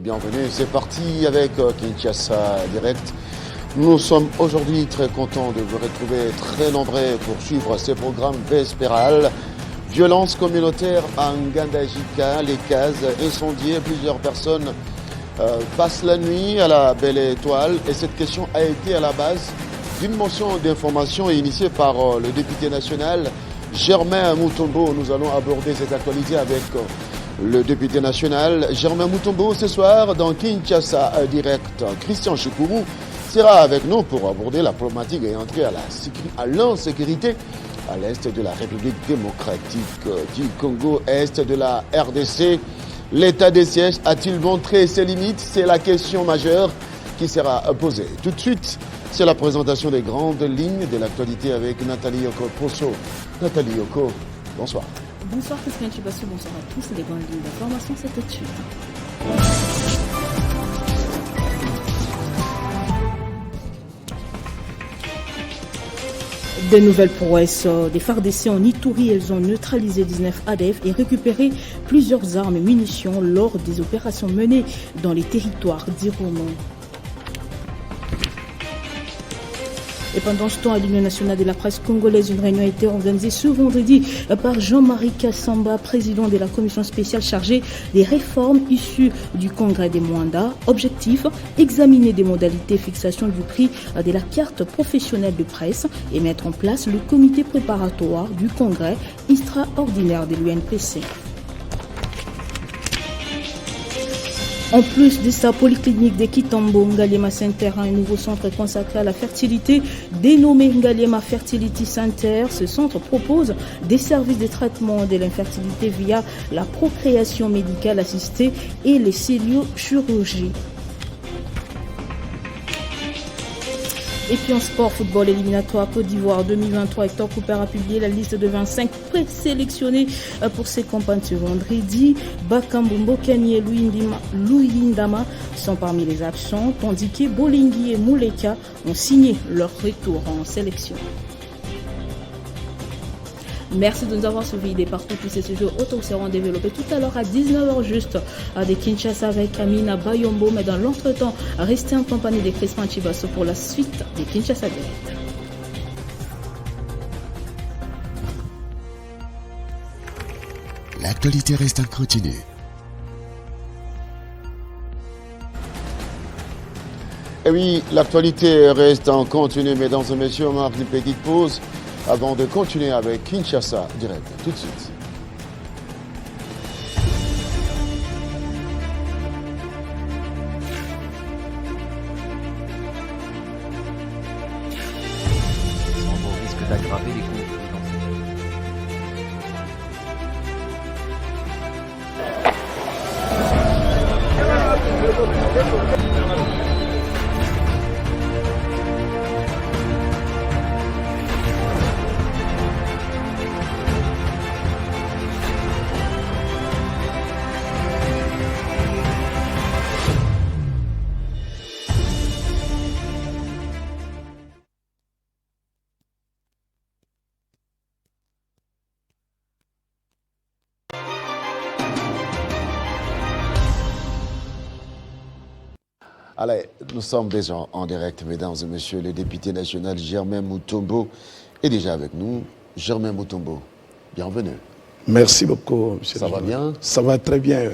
Bienvenue, c'est parti avec Kinshasa Direct. Nous sommes aujourd'hui très contents de vous retrouver très nombreux pour suivre ces programmes vespérales. Violence communautaire à Ngandajika, les cases incendiées, plusieurs personnes passent la nuit à la Belle Étoile et cette question a été à la base d'une motion d'information initiée par le député national Germain Mutombo. Nous allons aborder cette actualité avec le député national Germain Mutombo ce soir dans Kinshasa Direct. Christian Chikourou sera avec nous pour aborder la problématique et entrer à l'insécurité à l'est de la République démocratique du Congo, est de la RDC. L'état des sièges a-t-il montré ses limites? C'est la question majeure qui sera posée. Tout de suite, c'est la présentation des grandes lignes de l'actualité avec Nathalie Yoko-Posso. Nathalie Yoko, bonsoir. Bonsoir Christian Chibassou, bonsoir à tous. Les grandes lignes d'information, c'est tout de suite. De nouvelles prouesses des FARDC en Ituri, elles ont neutralisé 19 ADF et récupéré plusieurs armes et munitions lors des opérations menées dans les territoires d'Iromo. Et pendant ce temps, à l'Union nationale de la presse congolaise, une réunion a été organisée ce vendredi par Jean-Marie Kassamba, président de la commission spéciale chargée des réformes issues du congrès des Mwanda. Objectif, examiner des modalités fixation du prix de la carte professionnelle de presse et mettre en place le comité préparatoire du congrès extraordinaire de l'UNPC. En plus de sa polyclinique de Kitambo, Ngaliema Center a un nouveau centre consacré à la fertilité dénommé Ngaliema Fertility Center. Ce centre propose des services de traitement de l'infertilité via la procréation médicale assistée et les celluliochirurgies. Et puis en sport, football éliminatoire Côte d'Ivoire 2023, Hector Cooper a publié la liste de 25 présélectionnés pour ses campagnes ce vendredi. Bakambu Mbokani et Louindama sont parmi les absents, tandis que Bolingui et Mouleka ont signé leur retour en sélection. Merci de nous avoir suivis des partout. Tous ces sujets autres seront développés tout à l'heure à 19h juste à des Kinshasa avec Amina Bayombo. Mais dans l'entretemps, restez en compagnie de Christian Chibasso pour la suite des Kinshasa Direct. L'actualité reste en continu. Et oui, l'actualité reste en continu, mesdames et messieurs. On marque une petite pause avant de continuer avec Kinshasa Direct. Tout de suite. Sans risque d'aggraver les conflits. Allez, nous sommes déjà en direct, mesdames et messieurs. Le député national Germain Mutombo est déjà avec nous. Germain Mutombo, bienvenue. Merci beaucoup, monsieur. Ça va bien? Ça va très bien.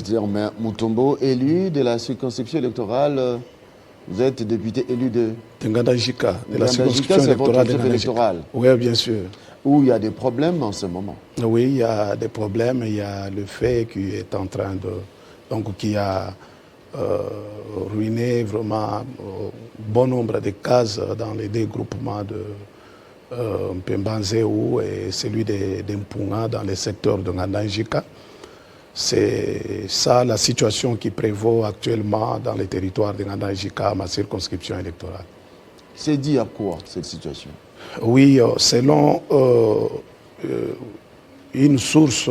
Germain Mutombo, élu de la circonscription électorale. Vous êtes député élu de Ngandajika, de la circonscription électorale de Ngandajika. Oui, bien sûr. Où il y a des problèmes en ce moment. Oui, il y a des problèmes. Il y a le fait qui est en train de... Donc, qui a ruiné vraiment bon nombre de cases dans les deux groupements de Mpembanzeu et celui d'Impunga dans le secteur de Ngandajika. C'est ça la situation qui prévaut actuellement dans les territoires de Ngandajika, ma circonscription électorale. C'est dit à quoi cette situation? Oui, selon une source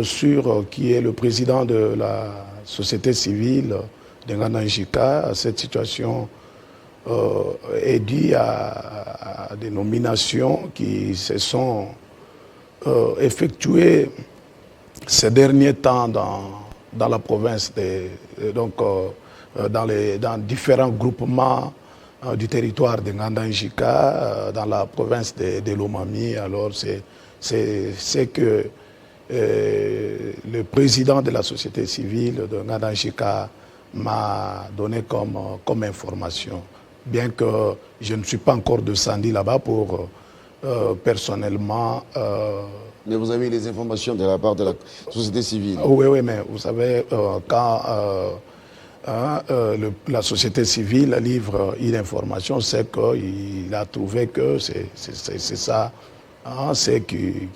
sûre qui est le président de la société civile de Nganda-Njika. Cette situation est due à des nominations qui se sont effectuées ces derniers temps dans la province, dans différents groupements du territoire de Nganda-Njika, dans la province de Lomami. Alors c'est que le président de la société civile de Nganda-Njika m'a donné comme information. Bien que je ne suis pas encore descendu là-bas pour personnellement... Mais vous avez les informations de la part de la société civile. Oui, mais vous savez, quand la société civile livre une information, c'est qu'il a trouvé que c'est ça, c'est qui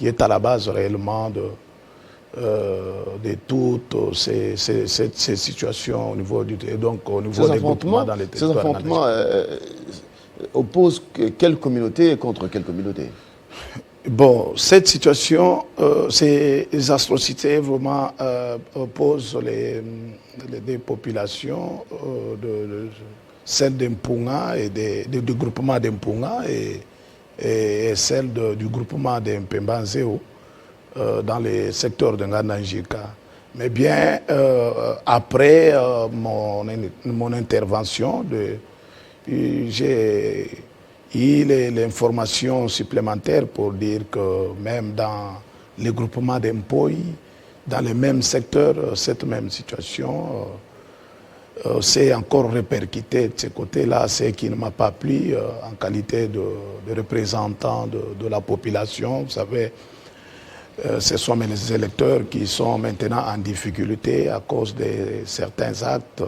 est à la base réellement de toutes ces situations au niveau des groupements dans les territoires. Ces affrontements opposent quelle communauté contre quelle communauté? Bon, cette situation, ces atrocités vraiment opposent des populations, celles d'Impunga et du groupement d'Impunga et celles du groupement d'Mpembanzeo dans les secteurs de Nganda-Njika. Mais bien, après mon intervention, j'ai eu l'information supplémentaire pour dire que même dans les groupements d'Empoi, dans les mêmes secteurs, cette même situation s'est encore répercutée de ce côté-là, ce qui ne m'a pas plu en qualité de représentant de la population. Vous savez, ce sont les électeurs qui sont maintenant en difficulté à cause de certains actes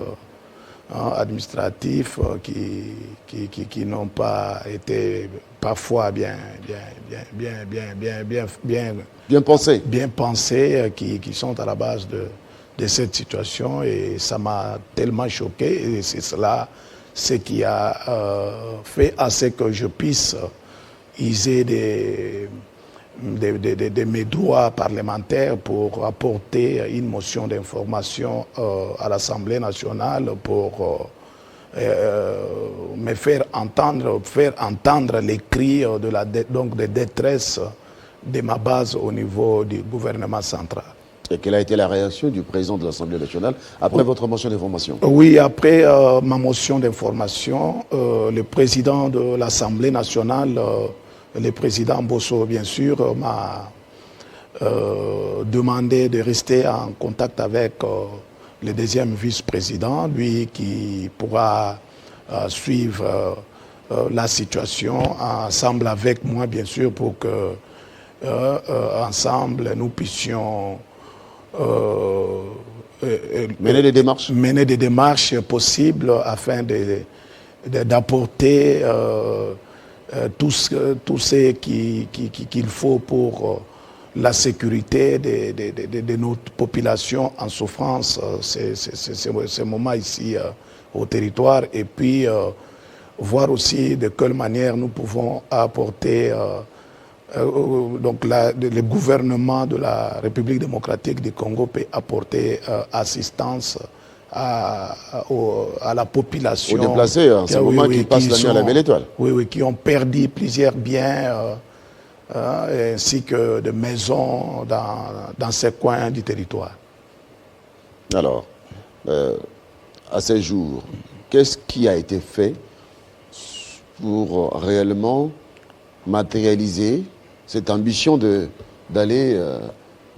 administratifs qui n'ont pas été parfois bien pensés, qui sont à la base de cette situation, et ça m'a tellement choqué, et c'est cela ce qui a fait à ce que je puisse user de mes droits parlementaires pour apporter une motion d'information à l'Assemblée nationale pour me faire entendre les cris de détresse de ma base au niveau du gouvernement central. Et quelle a été la réaction du président de l'Assemblée nationale après votre motion d'information? Oui, après ma motion d'information, le président de l'Assemblée nationale, le président Bosso, bien sûr, m'a demandé de rester en contact avec le deuxième vice-président, lui qui pourra suivre la situation ensemble avec moi, bien sûr, pour que ensemble nous puissions mener des démarches possibles afin d'apporter tout ce qu'il faut pour la sécurité de notre population en souffrance, ce moment ici au territoire, et puis voir aussi de quelle manière nous pouvons apporter donc le gouvernement de la République démocratique du Congo peut apporter assistance à la population. Aux déplacés, en ce moment qui passent la nuit à la Belle Étoile. Oui, qui ont perdu plusieurs biens ainsi que de maisons dans ces coins du territoire. Alors, à ces jours, qu'est-ce qui a été fait pour réellement matérialiser cette ambition d'aller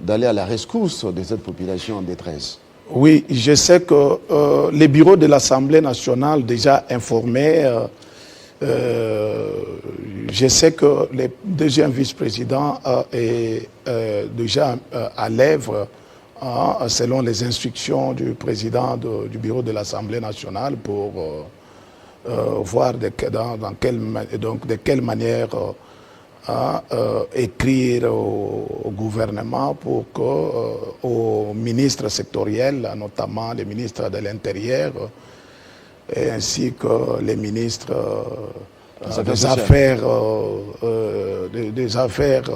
à la rescousse de cette population en détresse? Oui, je sais que les bureaux de l'Assemblée nationale déjà informés, je sais que le deuxième vice-président est déjà à l'œuvre selon les instructions du président du bureau de l'Assemblée nationale pour voir de quelle manière écrire au gouvernement pour que aux ministres sectoriels, notamment les ministres de l'Intérieur, ainsi que les ministres des affaires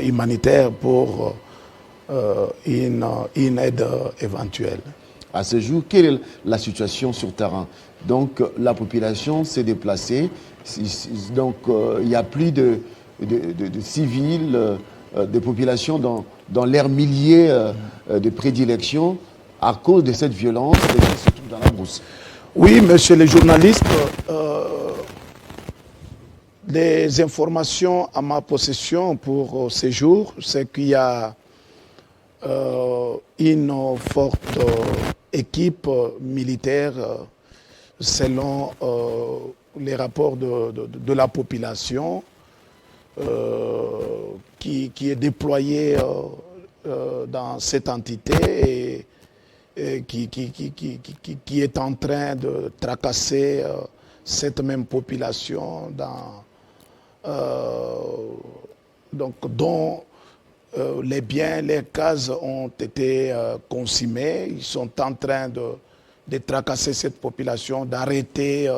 humanitaires pour une aide éventuelle. À ce jour, quelle est la situation sur terrain? Donc la population s'est déplacée, donc il n'y a plus de civils, de populations dans leurs milliers de prédilection à cause de cette violence et qui se trouvent dans la brousse. Oui, monsieur le journaliste, les informations à ma possession pour ces jours, c'est qu'il y a une forte équipe militaire selon les rapports de la population qui est déployée dans cette entité et qui est en train de tracasser cette même population dont les biens, les cases ont été consumés. Ils sont en train de tracasser cette population, d'arrêter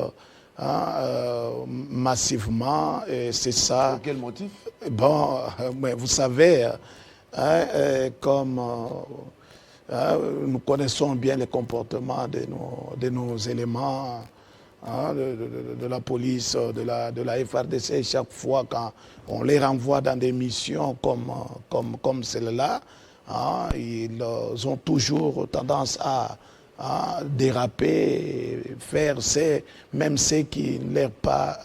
massivement. Et c'est ça. Pour quel motif? Bon, mais vous savez, comme nous connaissons bien les comportements de nos éléments, de la police, de la FARDC, chaque fois quand on les renvoie dans des missions comme celle-là, ils ont toujours tendance à déraper, faire même ce qui ne leur pas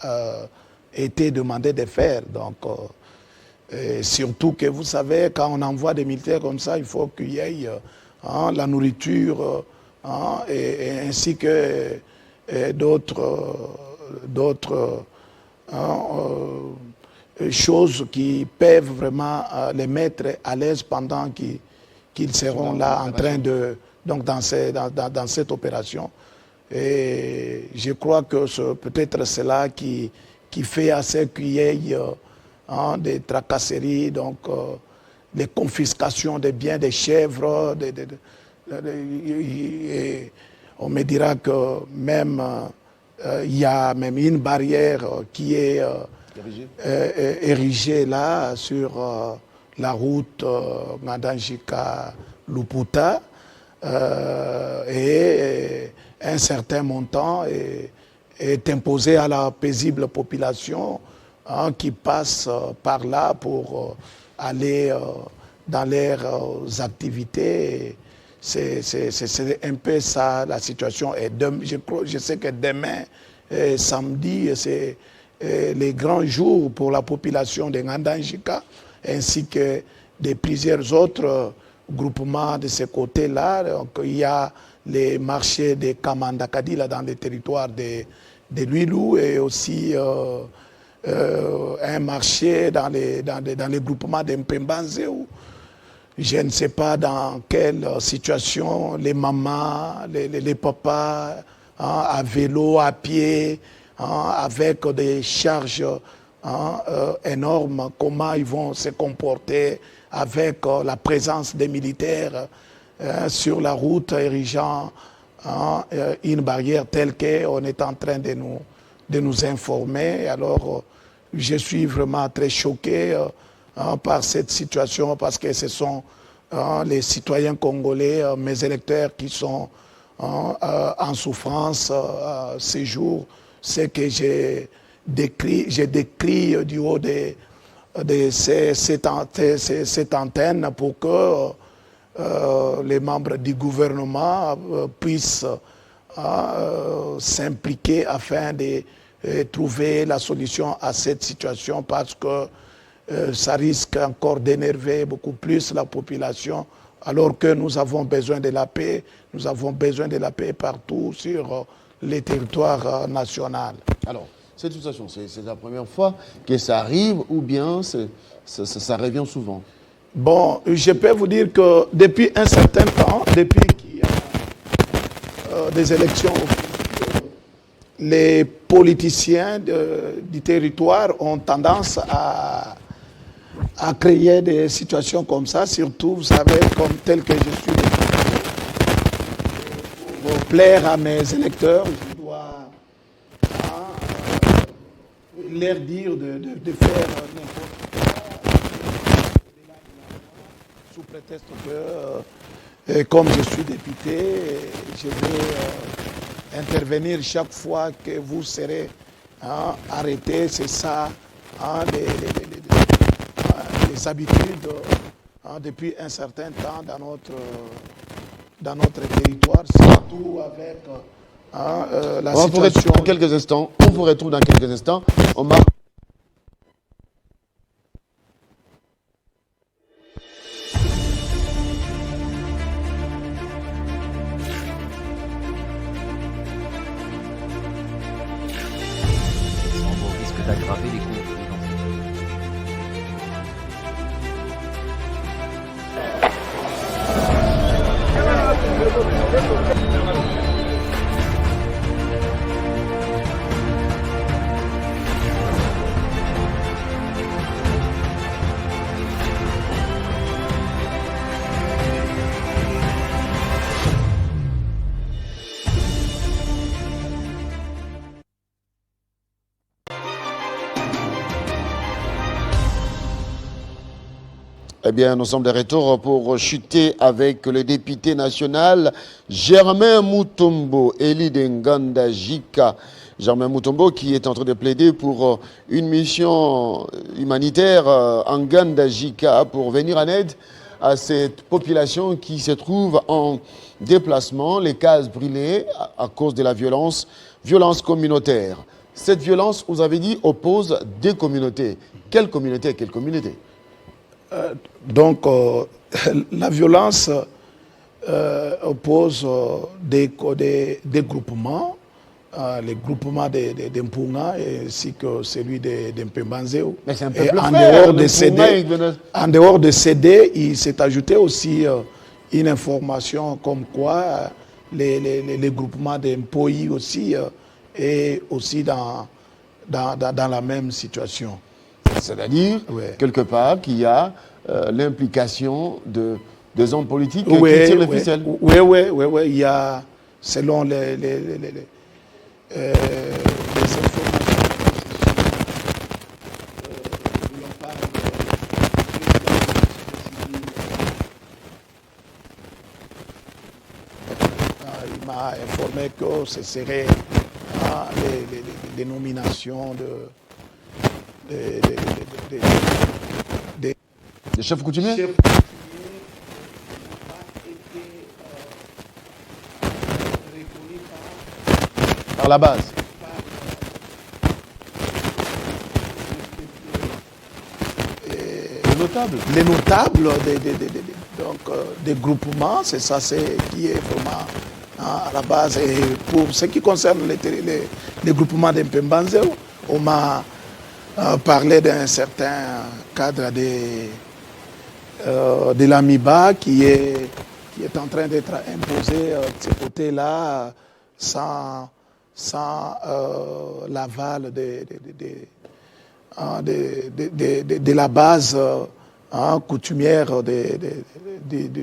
été demandé de faire. Donc, surtout que vous savez, quand on envoie des militaires comme ça, il faut qu'il y ait la nourriture et ainsi que d'autres choses qui peuvent vraiment les mettre à l'aise pendant qu'ils seront là en train donc dans cette opération. Et je crois que c'est peut-être cela qui fait assez qu'il y ait des tracasseries, donc des confiscations des biens des chèvres. On me dira que même il y a même une barrière qui est érigée là sur la route Ngandanjika-Luputa et un certain montant est imposé à la paisible population qui passe par là pour aller dans leurs activités. C'est un peu ça la situation. Et je sais que demain, samedi, c'est les grands jours pour la population de Ngandanjika, ainsi que de plusieurs autres groupements de ce côté-là. Donc, il y a les marchés de Kamandakadi là, dans les territoires de Luilou et aussi un marché dans les groupements de Mpembanze où je ne sais pas dans quelle situation les mamans, les papas, à vélo, à pied, avec des charges énormes, comment ils vont se comporter avec la présence des militaires sur la route, érigeant une barrière telle qu'on est en train de nous informer. Alors, je suis vraiment très choqué par cette situation parce que ce sont les citoyens congolais, mes électeurs qui sont en souffrance ces jours. C'est que j'ai décrit du haut de cette antenne pour que les membres du gouvernement puissent s'impliquer afin de trouver la solution à cette situation parce que ça risque encore d'énerver beaucoup plus la population alors que nous avons besoin de la paix. Nous avons besoin de la paix partout sur les territoires nationaux. Alors, cette situation, c'est la première fois que ça arrive ou bien ça revient souvent? Bon, je peux vous dire que depuis un certain temps, depuis qu'il y a des élections, les politiciens du territoire ont tendance à créer des situations comme ça, surtout, vous savez, comme tel que je suis, pour plaire à mes électeurs, je dois leur dire de faire n'importe quoi, sous prétexte que, comme je suis député, je vais intervenir chaque fois que vous serez arrêté. C'est ça, les habitudes depuis un certain temps dans notre territoire, surtout avec la On vous retrouve situation. dans quelques instants. On vous retrouve dans quelques instants. On marque. Sambo risque d'aggraver les conflits dans ce pays. Eh bien, nous sommes de retour pour chuter avec le député national Germain Mutombo, élu d'Nganda Jika. Germain Mutombo qui est en train de plaider pour une mission humanitaire en Nganda Jika pour venir en aide à cette population qui se trouve en déplacement, les cases brûlées à cause de la violence communautaire. Cette violence, vous avez dit, oppose des communautés. Quelle communauté? Quelle communauté? Donc, la violence oppose des groupements, les groupements d'Impunga ainsi que celui d'Mpembanzeo. Mais c'est un Et peuple en frère, dehors de CD, il s'est ajouté aussi une information comme quoi les groupements d'Mpoi aussi est aussi dans la même situation. C'est-à-dire, Ouais. quelque part, qu'il y a l'implication des hommes politiques qui Oui, tirent les ficelles. oui. Il y a, selon les informations, il m'a informé que ce serait les nominations Les chefs coutumiers? chefs Par la base. les notables des groupements, c'est ça qui est vraiment à la base. Et pour ce qui concerne les groupements d'Mpembanzeo, on m'a parlé d'un certain cadre de l'AMIBA qui est en train d'être imposé de ce côté-là sans l'aval de la base coutumière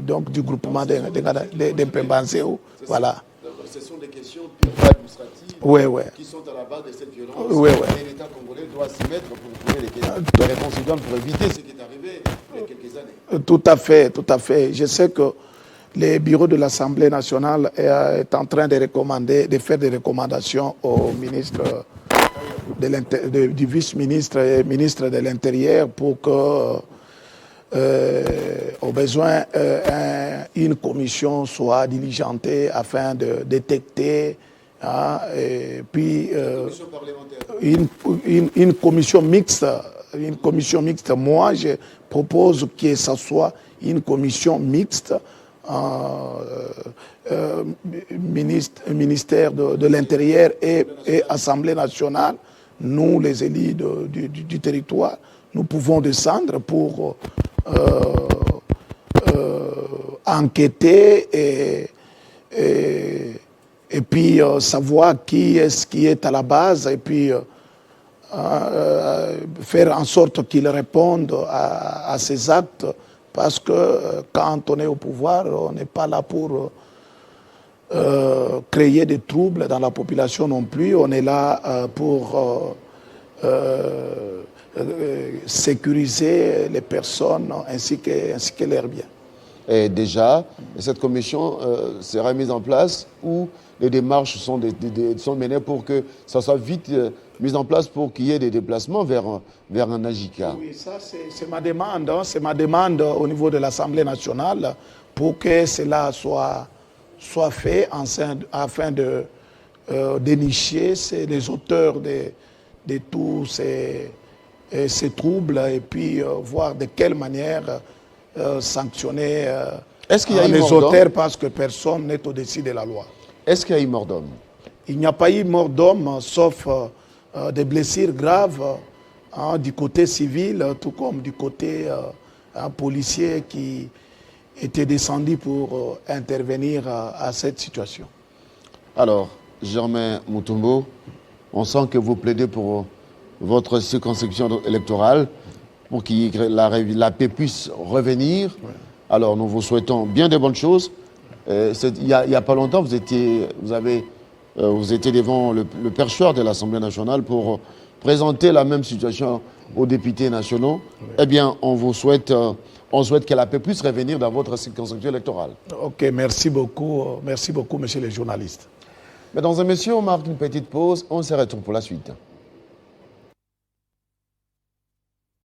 donc du groupement d'Mpembanzeo. Voilà. Ce sont des questions administratives Oui. qui sont à la base de cette violence. Oui. Et l'État congolais doit s'y mettre pour trouver les réponses idoines pour éviter ce qui est arrivé il y a quelques années. Tout à fait. Je sais que le bureau de l'Assemblée nationale est en train de faire des recommandations au ministre du vice-ministre et ministre de l'Intérieur pour que, au besoin, une commission soit diligentée afin de détecter et puis une commission mixte. Moi, je propose que ce soit une commission mixte, ministère de l'Intérieur et Assemblée nationale. Nous, les élus du territoire, nous pouvons descendre pour enquêter et puis savoir qui est à la base et puis faire en sorte qu'ils répondent à ces actes, parce que quand on est au pouvoir, on n'est pas là pour créer des troubles dans la population non plus. On est là pour sécuriser les personnes ainsi que leurs biens. Et déjà, cette commission sera mise en place où les démarches sont menées pour que ça soit vite mis en place pour qu'il y ait des déplacements vers un AJICA. Oui, ça c'est ma demande. C'est ma demande au niveau de l'Assemblée nationale pour que cela soit fait afin de dénicher les auteurs de tous ces troubles et puis voir de quelle manière sanctionner Est-ce qu'il y a eu les mort d'homme? auteurs parce que personne n'est au-dessus de la loi. Est-ce qu'il y a eu mort d'homme? Il n'y a pas eu mort d'homme sauf des blessures graves du côté civil, tout comme du côté policier qui était descendu pour intervenir à cette situation. Alors, Germain Mutombo, on sent que vous plaidez pour votre circonscription électorale, pour que la paix puisse revenir. Ouais. Alors, nous vous souhaitons bien de bonnes choses. Il n'y a pas longtemps, vous étiez devant le perchoir de l'Assemblée nationale pour présenter la même situation aux députés nationaux. Ouais. Eh bien, on souhaite que la paix puisse revenir dans votre circonscription électorale. Ok, merci beaucoup, monsieur le journaliste. Mesdames et messieurs, on marque une petite pause, on se retrouve pour la suite.